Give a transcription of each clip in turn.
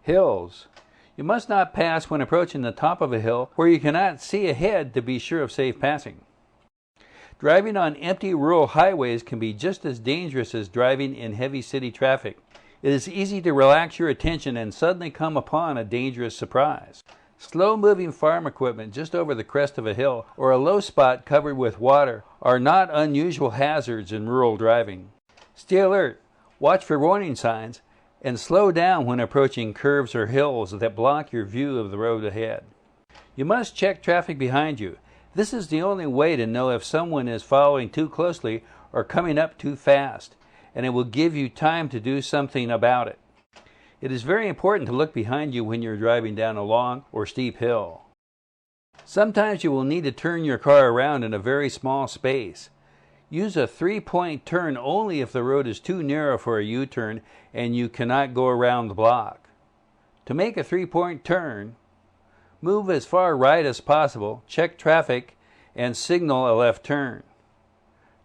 Hills. You must not pass when approaching the top of a hill where you cannot see ahead to be sure of safe passing. Driving on empty rural highways can be just as dangerous as driving in heavy city traffic. It is easy to relax your attention and suddenly come upon a dangerous surprise. Slow-moving farm equipment just over the crest of a hill or a low spot covered with water are not unusual hazards in rural driving. Stay alert, watch for warning signs, and slow down when approaching curves or hills that block your view of the road ahead. You must check traffic behind you. This is the only way to know if someone is following too closely or coming up too fast, and it will give you time to do something about it. It is very important to look behind you when you're driving down a long or steep hill. Sometimes you will need to turn your car around in a very small space. Use a three-point turn only if the road is too narrow for a U-turn and you cannot go around the block. To make a three-point turn, move as far right as possible, check traffic, and signal a left turn.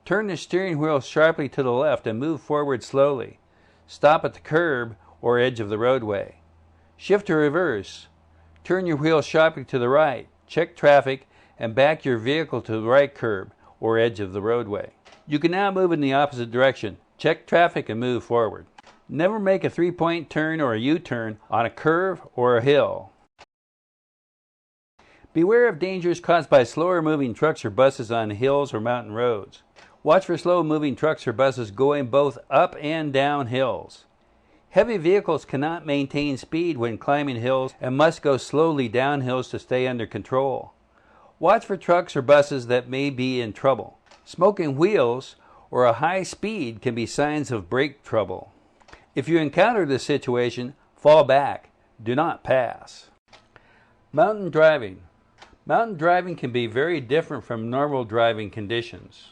Turn the steering wheel sharply to the left and move forward slowly. Stop at the curb or edge of the roadway. Shift to reverse. Turn your wheel sharply to the right, check traffic, and back your vehicle to the right curb or edge of the roadway. You can now move in the opposite direction. Check traffic and move forward. Never make a three-point turn or a U-turn on a curve or a hill. Beware of dangers caused by slower moving trucks or buses on hills or mountain roads. Watch for slow moving trucks or buses going both up and down hills. Heavy vehicles cannot maintain speed when climbing hills and must go slowly down hills to stay under control. Watch for trucks or buses that may be in trouble. Smoking wheels or a high speed can be signs of brake trouble. If you encounter this situation, fall back. Do not pass. Mountain driving. Mountain driving can be very different from normal driving conditions.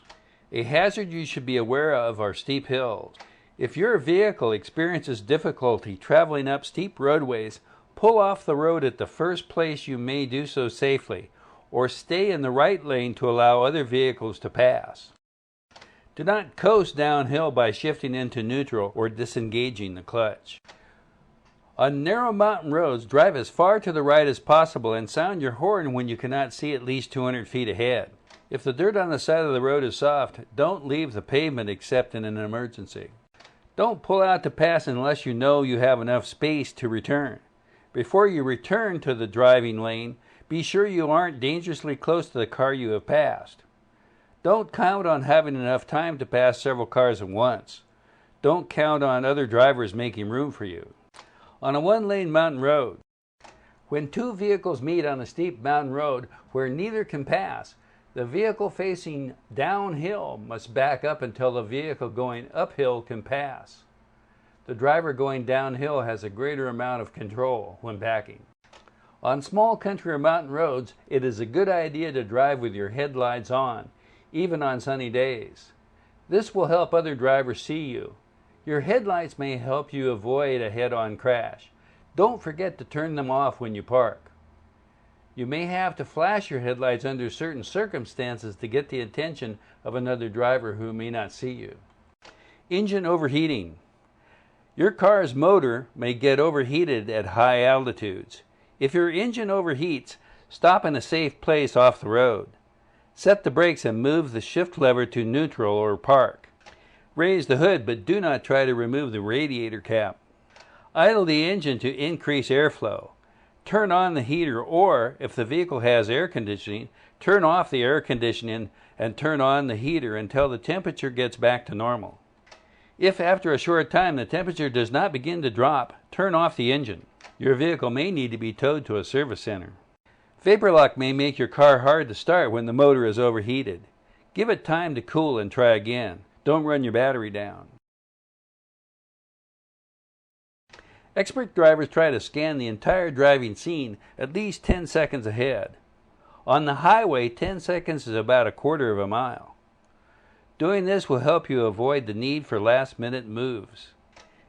A hazard you should be aware of are steep hills. If your vehicle experiences difficulty traveling up steep roadways, pull off the road at the first place you may do so safely, or stay in the right lane to allow other vehicles to pass. Do not coast downhill by shifting into neutral or disengaging the clutch. On narrow mountain roads, drive as far to the right as possible and sound your horn when you cannot see at least 200 feet ahead. If the dirt on the side of the road is soft, don't leave the pavement except in an emergency. Don't pull out to pass unless you know you have enough space to return. Before you return to the driving lane, be sure you aren't dangerously close to the car you have passed. Don't count on having enough time to pass several cars at once. Don't count on other drivers making room for you. On a one-lane mountain road, when two vehicles meet on a steep mountain road where neither can pass, the vehicle facing downhill must back up until the vehicle going uphill can pass. The driver going downhill has a greater amount of control when backing. On small country or mountain roads, it is a good idea to drive with your headlights on, even on sunny days. This will help other drivers see you. Your headlights may help you avoid a head-on crash. Don't forget to turn them off when you park. You may have to flash your headlights under certain circumstances to get the attention of another driver who may not see you. Engine overheating. Your car's motor may get overheated at high altitudes. If your engine overheats, stop in a safe place off the road. Set the brakes and move the shift lever to neutral or park. Raise the hood, but do not try to remove the radiator cap. Idle the engine to increase airflow. Turn on the heater, or, if the vehicle has air conditioning, turn off the air conditioning and turn on the heater until the temperature gets back to normal. If after a short time the temperature does not begin to drop, turn off the engine. Your vehicle may need to be towed to a service center. Vapor lock may make your car hard to start when the motor is overheated. Give it time to cool and try again. Don't run your battery down. Expert drivers try to scan the entire driving scene at least 10 seconds ahead. On the highway, 10 seconds is about a quarter of a mile. Doing this will help you avoid the need for last-minute moves.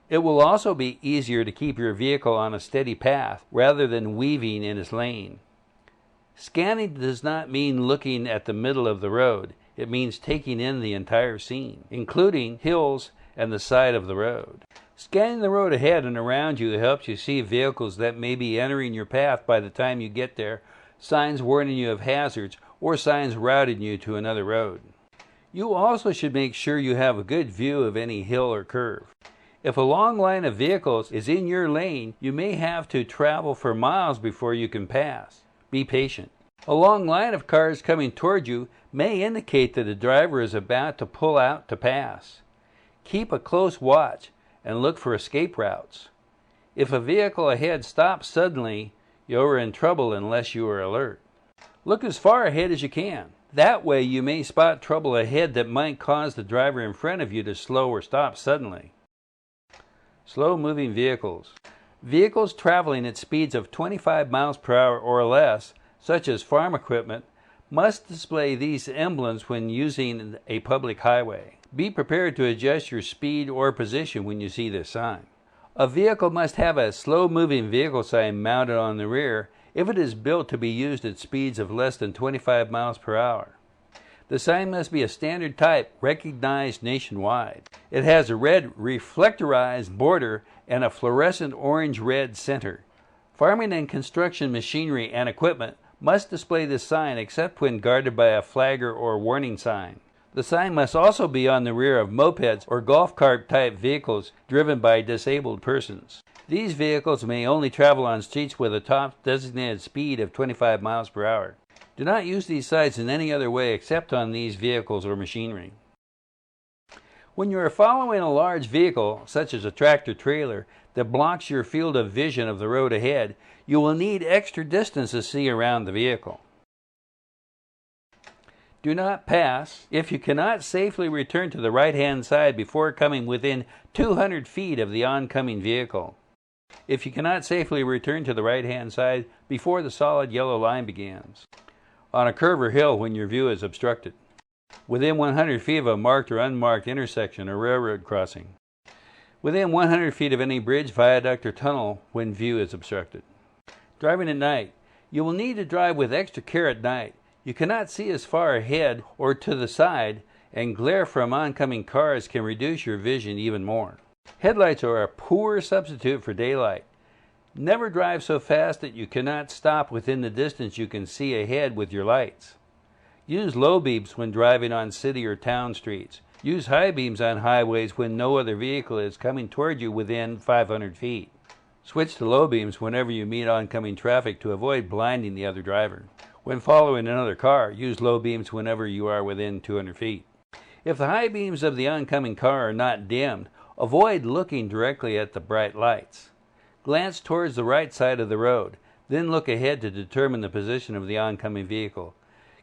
It will also be easier to keep your vehicle on a steady path rather than weaving in its lane. Scanning does not mean looking at the middle of the road. It means taking in the entire scene, including hills and the side of the road. Scanning the road ahead and around you helps you see vehicles that may be entering your path by the time you get there, signs warning you of hazards, or signs routing you to another road. You also should make sure you have a good view of any hill or curve. If a long line of vehicles is in your lane, you may have to travel for miles before you can pass. Be patient. A long line of cars coming toward you may indicate that the driver is about to pull out to pass. Keep a close watch and look for escape routes. If a vehicle ahead stops suddenly, you are in trouble unless you are alert. Look as far ahead as you can. That way you may spot trouble ahead that might cause the driver in front of you to slow or stop suddenly. Slow-moving vehicles. Vehicles traveling at speeds of 25 miles per hour or less, such as farm equipment, must display these emblems when using a public highway. Be prepared to adjust your speed or position when you see this sign. A vehicle must have a slow-moving vehicle sign mounted on the rear if it is built to be used at speeds of less than 25 miles per hour. The sign must be a standard type recognized nationwide. It has a red reflectorized border and a fluorescent orange-red center. Farming and construction machinery and equipment must display this sign except when guarded by a flagger or warning sign. The sign must also be on the rear of mopeds or golf cart type vehicles driven by disabled persons. These vehicles may only travel on streets with a top designated speed of 25 miles per hour. Do not use these signs in any other way except on these vehicles or machinery. When you are following a large vehicle, such as a tractor-trailer, that blocks your field of vision of the road ahead, you will need extra distance to see around the vehicle. Do not pass if you cannot safely return to the right-hand side before coming within 200 feet of the oncoming vehicle. If you cannot safely return to the right-hand side before the solid yellow line begins. On a curve or hill when your view is obstructed. Within 100 feet of a marked or unmarked intersection or railroad crossing. Within 100 feet of any bridge, viaduct, or tunnel when view is obstructed. Driving at night. You will need to drive with extra care at night. You cannot see as far ahead or to the side, and glare from oncoming cars can reduce your vision even more. Headlights are a poor substitute for daylight. Never drive so fast that you cannot stop within the distance you can see ahead with your lights. Use low beams when driving on city or town streets. Use high beams on highways when no other vehicle is coming toward you within 500 feet. Switch to low beams whenever you meet oncoming traffic to avoid blinding the other driver. When following another car, use low beams whenever you are within 200 feet. If the high beams of the oncoming car are not dimmed, avoid looking directly at the bright lights. Glance towards the right side of the road, then look ahead to determine the position of the oncoming vehicle.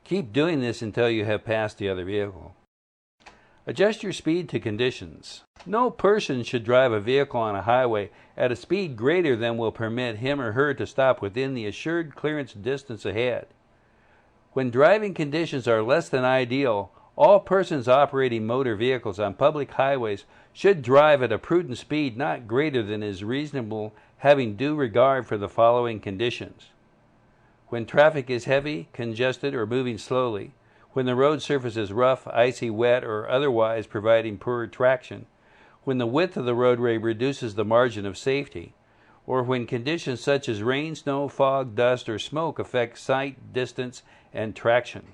Keep doing this until you have passed the other vehicle. Adjust your speed to conditions. No person should drive a vehicle on a highway at a speed greater than will permit him or her to stop within the assured clearance distance ahead. When driving conditions are less than ideal, all persons operating motor vehicles on public highways should drive at a prudent speed not greater than is reasonable, having due regard for the following conditions. When traffic is heavy, congested, or moving slowly, when the road surface is rough, icy, wet, or otherwise providing poor traction, when the width of the roadway reduces the margin of safety, or when conditions such as rain, snow, fog, dust, or smoke affect sight, distance, and traction.